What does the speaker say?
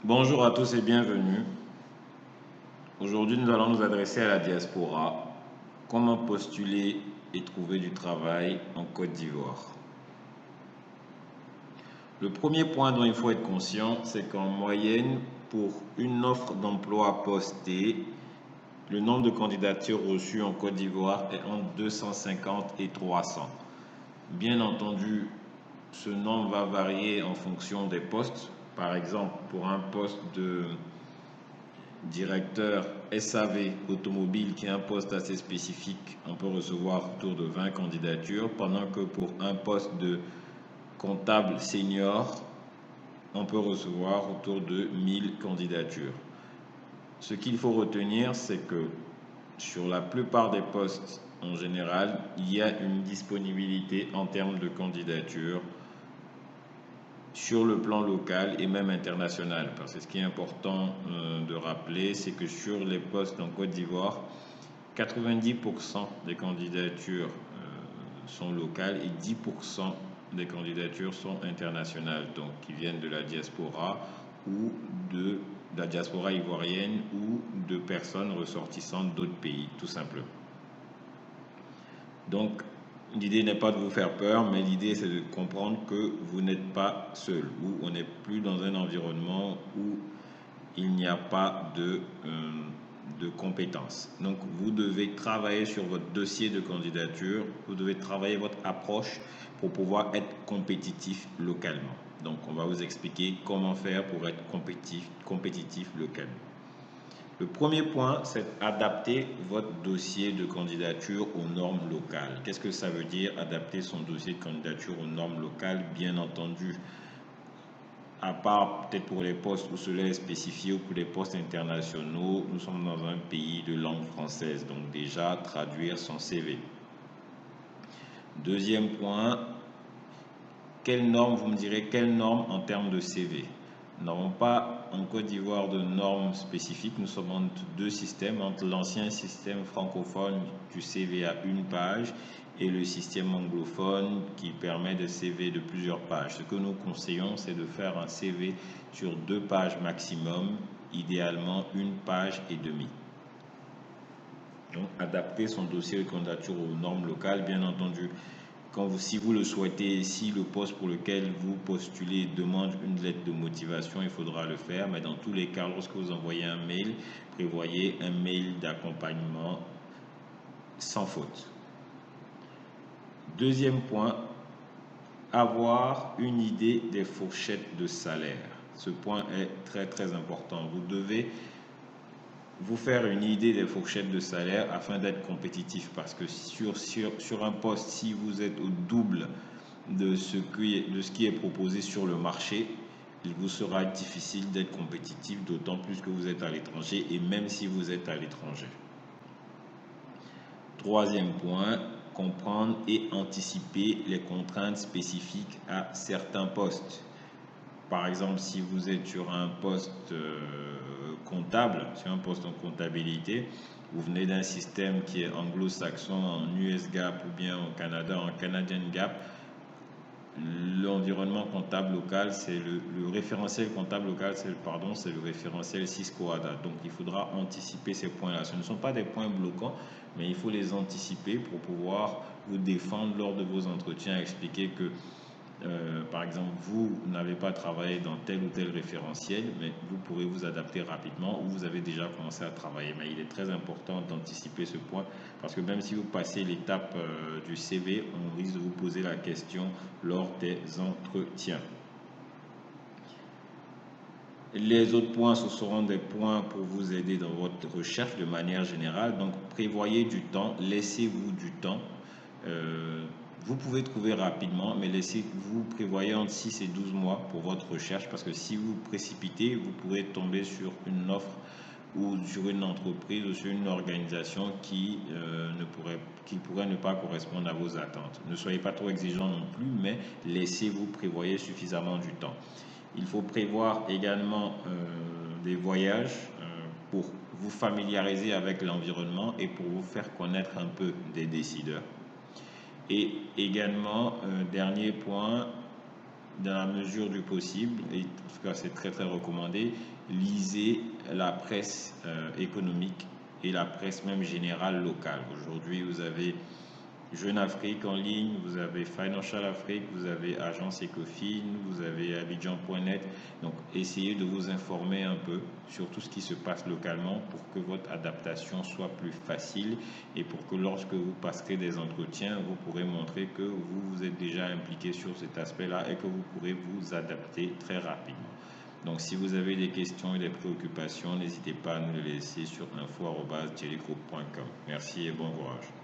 Bonjour à tous et bienvenue. Aujourd'hui, nous allons nous adresser à la diaspora. Comment postuler et trouver du travail en Côte d'Ivoire? Le premier point dont il faut être conscient, c'est qu'en moyenne, pour une offre d'emploi postée, le nombre de candidatures reçues en Côte d'Ivoire est entre 250 et 300. Bien entendu, ce nombre va varier en fonction des postes. Par exemple, pour un poste de directeur SAV automobile, qui est un poste assez spécifique, on peut recevoir autour de 20 candidatures, pendant que pour un poste de comptable senior, on peut recevoir autour de 1000 candidatures. Ce qu'il faut retenir, c'est que sur la plupart des postes, en général, il y a une disponibilité en termes de candidatures sur le plan local et même international. Parce que ce qui est important de rappeler, c'est que sur les postes en Côte d'Ivoire, 90% des candidatures sont locales et 10% des candidatures sont internationales, donc qui viennent de la diaspora ou de la diaspora ivoirienne ou de personnes ressortissantes d'autres pays, tout simplement. Donc, l'idée n'est pas de vous faire peur, mais l'idée c'est de comprendre que vous n'êtes pas seul, ou on n'est plus dans un environnement où il n'y a pas de compétences. Donc, vous devez travailler sur votre dossier de candidature, vous devez travailler votre approche pour pouvoir être compétitif localement. Donc, on va vous expliquer comment faire pour être compétitif localement. Le premier point, c'est adapter votre dossier de candidature aux normes locales. Qu'est-ce que ça veut dire, adapter son dossier de candidature aux normes locales? Bien entendu, à part peut-être pour les postes où cela est spécifié ou pour les postes internationaux, nous sommes dans un pays de langue française, donc déjà traduire son CV. Deuxième point, quelles normes, vous me direz, quelles normes en termes de CV? Nous n'avons pas en Côte d'Ivoire de normes spécifiques, nous sommes entre deux systèmes, entre l'ancien système francophone du CV à une page et le système anglophone qui permet des CV de plusieurs pages. Ce que nous conseillons, c'est de faire un CV sur 2 pages maximum, idéalement 1 page et demie. Donc, adapter son dossier de candidature aux normes locales, bien entendu. Si vous le souhaitez, si le poste pour lequel vous postulez demande une lettre de motivation, il faudra le faire. Mais dans tous les cas, lorsque vous envoyez un mail, prévoyez un mail d'accompagnement sans faute. Deuxième point, avoir une idée des fourchettes de salaire. Ce point est très très important. Vous devez vous faire une idée des fourchettes de salaire afin d'être compétitif, parce que sur un poste, si vous êtes au double de ce qui est proposé sur le marché, il vous sera difficile d'être compétitif, d'autant plus que vous êtes à l'étranger et même si vous êtes à l'étranger. Troisième point, comprendre et anticiper les contraintes spécifiques à certains postes. Par exemple, si vous êtes sur un poste comptable, sur un poste en comptabilité, vous venez d'un système qui est anglo-saxon en US GAAP ou bien au Canada en Canadian GAAP, l'environnement comptable local, c'est le référentiel comptable local, c'est le référentiel Cisco ADA. Donc il faudra anticiper ces points-là. Ce ne sont pas des points bloquants, mais il faut les anticiper pour pouvoir vous défendre lors de vos entretiens, expliquer que par exemple, vous n'avez pas travaillé dans tel ou tel référentiel, mais vous pourrez vous adapter rapidement ou vous avez déjà commencé à travailler. Mais il est très important d'anticiper ce point parce que même si vous passez l'étape du CV, on risque de vous poser la question lors des entretiens. Les autres points, ce seront des points pour vous aider dans votre recherche de manière générale. Donc, prévoyez du temps, laissez-vous du temps. Vous pouvez trouver rapidement, mais laissez-vous prévoyez entre 6 et 12 mois pour votre recherche parce que si vous précipitez, vous pourrez tomber sur une offre ou sur une entreprise ou sur une organisation qui pourrait ne pas correspondre à vos attentes. Ne soyez pas trop exigeant non plus, mais laissez-vous prévoyer suffisamment du temps. Il faut prévoir également des voyages pour vous familiariser avec l'environnement et pour vous faire connaître un peu des décideurs. Et également, dernier point, dans la mesure du possible, et en tout cas c'est très très recommandé, lisez la presse économique et la presse même générale locale. Aujourd'hui, vous avez Jeune Afrique en ligne, vous avez Financial Afrique, vous avez Agence Ecofin, vous avez Abidjan.net. Donc, essayez de vous informer un peu sur tout ce qui se passe localement pour que votre adaptation soit plus facile et pour que lorsque vous passerez des entretiens, vous pourrez montrer que vous êtes déjà impliqué sur cet aspect-là et que vous pourrez vous adapter très rapidement. Donc, si vous avez des questions et des préoccupations, n'hésitez pas à nous les laisser sur info@thierrygroup.com. Merci et bon courage.